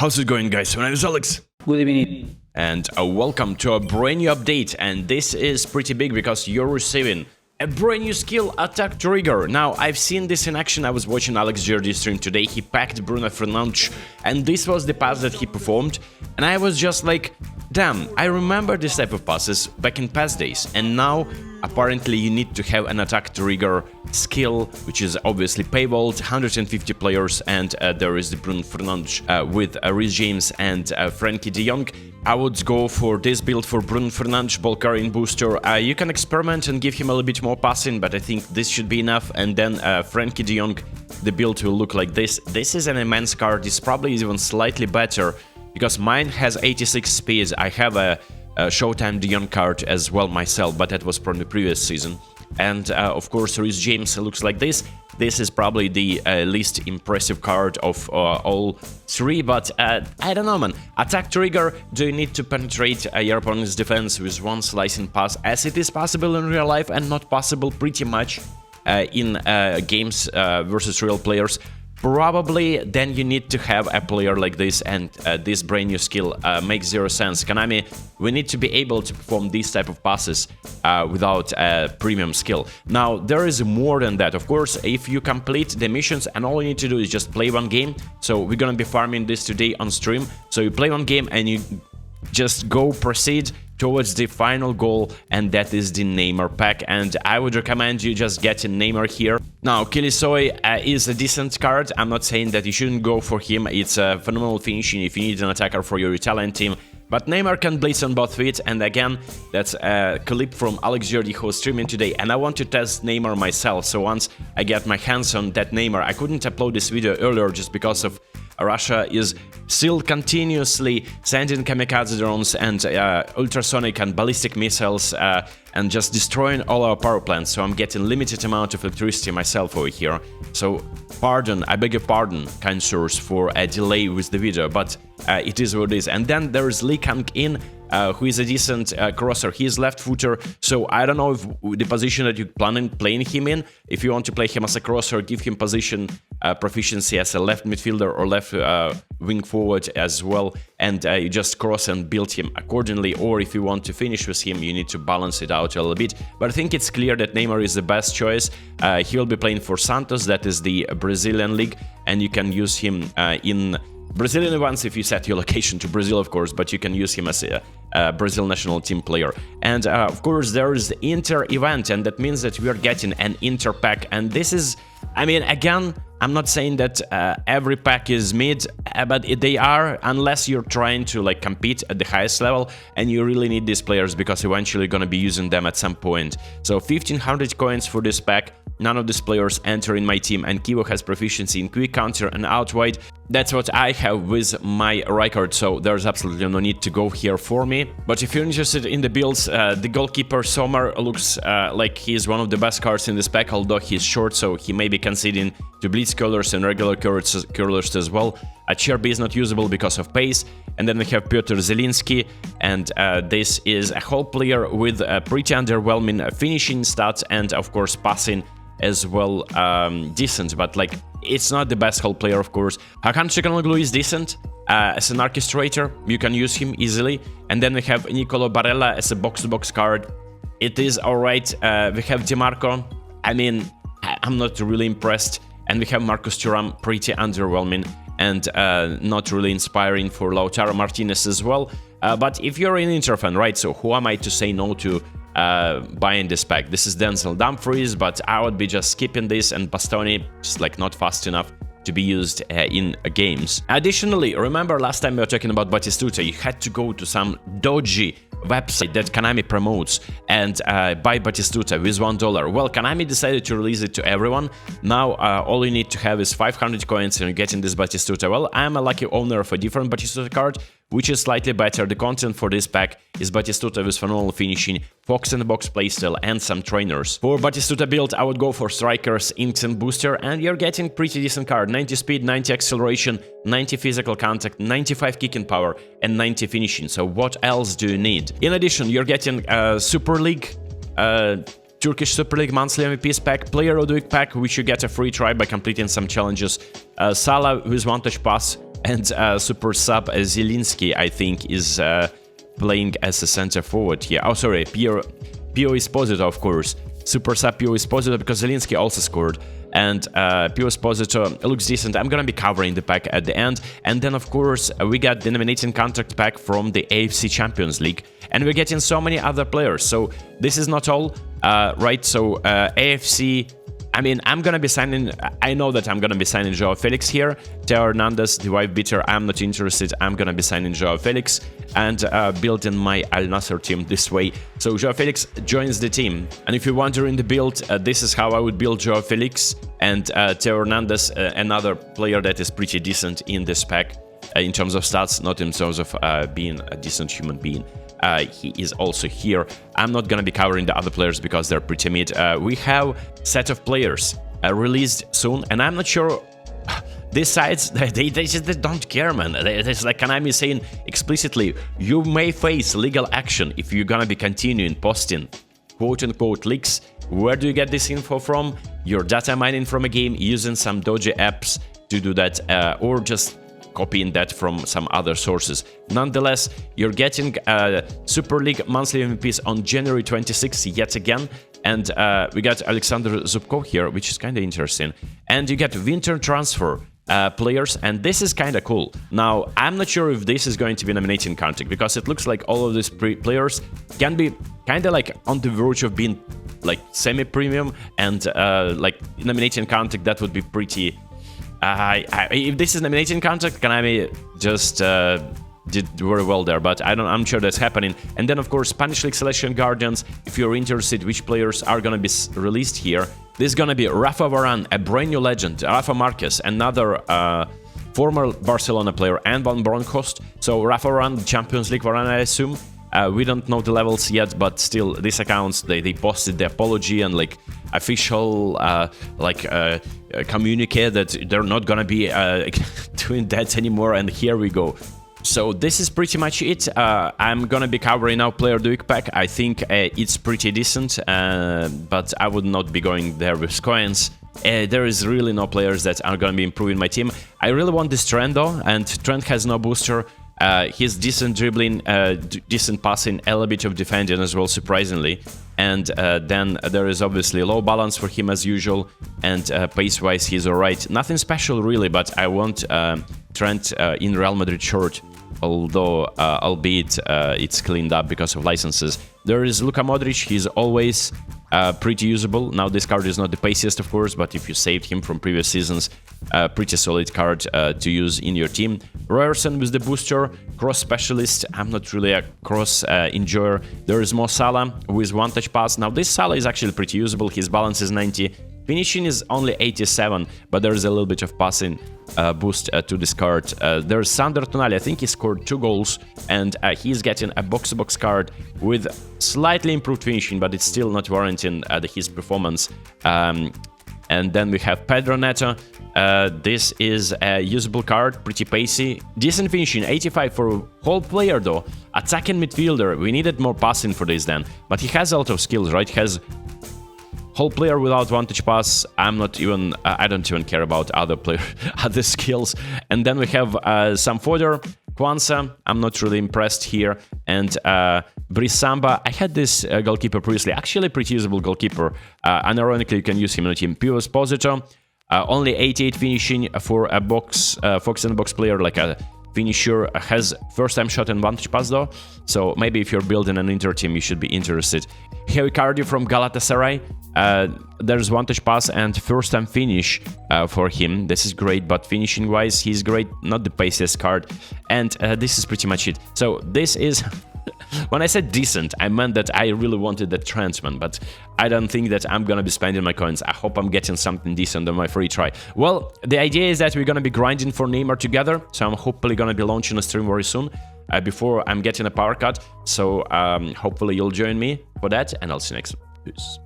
How's it going, guys? My name is Alex. Good evening. And welcome to a brand new update. And this is pretty big because you're receiving a brand new skill, Attack Trigger. Now, I've seen this in action. I was watching AlexND stream today. He packed Bruno Fernandes, and this was the pass that he performed. And I was just like, damn, I remember this type of passes back in past days. And now, apparently, you need to have an Attack Trigger skill, which is obviously paywalled, 150 players, and there is the Bruno Fernandes with Reece James and Frenkie de Jong. I would go for this build for Bruno Fernandes, ball carrying booster. You can experiment and give him a little bit more passing, but I think this should be enough. And then Frenkie de Jong, the build will look like this. This is an immense card. This probably is even slightly better because mine has 86 speed. I have a Showtime de Jong card as well myself, but that was from the previous season. And of course, Reece James looks like this. This is probably the least impressive card of all three, but I don't know, man. Attack Trigger, do you need to penetrate your opponent's defense with one slicing pass, as it is possible in real life and not possible pretty much in games versus real players? Probably then you need to have a player like this, and this brand new skill makes zero sense. Konami, we need to be able to perform these type of passes without a premium skill. Now, there is more than that. Of course, if you complete the missions and all you need to do is just play one game, so we're gonna be farming this today on stream. So you play one game and you just go proceed towards the final goal, and that is the Neymar pack, and I would recommend you just getting Neymar here. Now, Kilisoi is a decent card. I'm not saying that you shouldn't go for him. It's a phenomenal finishing if you need an attacker for your Italian team, but Neymar can blitz on both feet. And again, that's a clip from AlexND who was streaming today, and I want to test Neymar myself. So once I get my hands on that Neymar, I couldn't upload this video earlier just because of Russia is still continuously sending kamikaze drones and ultrasonic and ballistic missiles and just destroying all our power plants. So I'm getting limited amount of electricity myself over here. So pardon, I beg your pardon, kind source, for a delay with the video, but it is what it is. And then there is Lee Kang-in, who is a decent crosser. He is left footer, so I don't know if the position that you plan playing him in. If you want to play him as a crosser, give him position proficiency as a left midfielder or left wing forward as well, and you just cross and build him accordingly. Or if you want to finish with him, you need to balance it out a little bit. But I think it's clear that Neymar is the best choice. He will be playing for Santos, that is the Brazilian league, and you can use him in Brazilian ones if you set your location to Brazil, of course, but you can use him as a Brazil national team player. And of course, there is the Inter event, and that means that we are getting an Inter pack. And this is, I mean, again, I'm not saying that every pack is mid, but they are, unless you're trying to like compete at the highest level, and you really need these players because eventually you're gonna be using them at some point. So 1500 coins for this pack. None of these players enter in my team, and Chivu has proficiency in quick counter and out wide. That's what I have with my record, so there's absolutely no need to go here for me. But if you're interested in the builds, the goalkeeper Sommer looks like he's one of the best cards in this pack, although he's short, so he may be conceding to blitz curlers and regular curlers as well. Cherby is not usable because of pace. And then we have Piotr Zielinski, and this is a whole player with pretty underwhelming finishing stats and of course passing as well, decent, but like it's not the best whole player, of course. Hakan Çalhanoğlu is decent as an orchestrator, you can use him easily. And then we have Nicolo Barella as a box-to-box card. It is alright. We have DiMarco. I mean, I'm not really impressed. And we have Marcus Thuram, pretty underwhelming and not really inspiring for Lautaro Martinez as well. But if you're an Inter fan, right, so who am I to say no to buying this pack? This is Denzel Dumfries, but I would be just skipping this, and Bastoni just like not fast enough to be used in games. Additionally, remember last time we were talking about Batistuta, you had to go to some dodgy website that Konami promotes and buy Batistuta with $1. Well, Konami decided to release it to everyone. Now all you need to have is 500 coins and you're getting this Batistuta. Well, I'm a lucky owner of a different Batistuta card, which is slightly better. The content for this pack is Batistuta with phenomenal finishing, Fox in the box playstyle, and some trainers. For Batistuta build, I would go for strikers, instant booster, and you're getting pretty decent card. 90 speed, 90 acceleration, 90 physical contact, 95 kicking power, and 90 finishing. So what else do you need? In addition, you're getting Super League, Turkish Super League monthly MVPs pack, Player of the Week pack, which you get a free try by completing some challenges, Salah with one touch pass, And super sub Zielinski, I think, is playing as a center forward here. Oh, sorry, P.O. Esposito, of course. Super sub P.O. Esposito, because Zielinski also scored. And P.O. Esposito looks decent. I'm gonna be covering the pack at the end. And then, of course, we got the nominating contract pack from the AFC Champions League. And we're getting so many other players. So this is not all, right? So AFC... I mean, I'm gonna be signing... I know that I'm gonna be signing Joao Felix here. Theo Hernandez, the wife beater, I'm not interested. I'm gonna be signing Joao Felix and building my Al Nassr team this way. So Joao Felix joins the team. And if you're wondering the build, this is how I would build Joao Felix. And Theo Hernandez, another player that is pretty decent in this pack. In terms of stats, not in terms of being a decent human being. He is also here. I'm not gonna be covering the other players because they're pretty mid. We have set of players released soon, and I'm not sure. These sites, they just don't care, man. It's like Konami saying explicitly, you may face legal action if you're gonna be continuing posting quote-unquote leaks. Where do you get this info from? You're data mining from a game using some dodgy apps to do that, or just copying that from some other sources. Nonetheless, you're getting Super League monthly MVPs on January 26th yet again, and we got Alexander Zubko here, which is kind of interesting. And you get winter transfer players, and this is kind of cool. Now, I'm not sure if this is going to be nominating contract, because it looks like all of these players can be kind of like on the verge of being like semi-premium, and like nominating contract, that would be pretty... if this is nominating contract, Konami just did very well there, but I'm sure that's happening. And then, of course, Spanish League Selection Guardians. If you're interested which players are gonna be released here, this is gonna be Rafa Varane, a brand new legend, Rafa Marquez, another former Barcelona player, and Van Bronckhorst. So Rafa Varane, the Champions League Varane, I assume. We don't know the levels yet, but still, these accounts, they posted the apology and like official communique that they're not gonna be doing that anymore, and here we go. So this is pretty much it. I'm gonna be covering now Player of the Week pack. I think it's pretty decent, but I would not be going there with coins. There is really no players that are gonna be improving my team. I really want this Trent though, and Trent has no booster. He's decent dribbling, decent passing, a little bit of defending as well, surprisingly. And then there is obviously low balance for him as usual, and pace-wise he's alright. Nothing special really, but I want Trent in Real Madrid short, although albeit it's cleaned up because of licenses. There is Luka Modric, he's always pretty usable. Now this card is not the paciest, of course, but if you saved him from previous seasons, pretty solid card to use in your team. Ryerson with the booster, cross specialist. I'm not really a cross enjoyer. There is Mo Salah with one touch pass. Now this Salah is actually pretty usable. His balance is 90. Finishing is only 87, but there is a little bit of passing boost to this card. There's Sander Tonali. I think he scored 2 goals, and he's getting a box-to-box card with slightly improved finishing, but it's still not warranting his performance. And then we have Pedro Neto. This is a usable card, pretty pacey. Decent finishing, 85 for a whole player though. Attacking midfielder, we needed more passing for this then. But he has a lot of skills, right? He has whole player without one touch pass. I don't even care about other other skills. And then we have some fodder. Kwanzaa, I'm not really impressed here. And Brisamba, I had this goalkeeper previously, actually a pretty usable goalkeeper. Unironically, you can use him in a team. P.O. Esposito, only 88 finishing for a box, Fox in the box player, like a finisher, has first time shot and one touch pass though. So maybe if you're building an Inter team, you should be interested. Heavy Cardio from Galatasaray. There's one touch pass and first time finish for him. This is great, but finishing wise, he's great, not the paciest card. And this is pretty much it. So this is... When I said decent, I meant that I really wanted that Transman, but I don't think that I'm gonna be spending my coins. I hope I'm getting something decent on my free try. Well, the idea is that we're gonna be grinding for Neymar together, so I'm hopefully gonna be launching a stream very soon, before I'm getting a power cut. So hopefully you'll join me for that, and I'll see you next time. Peace.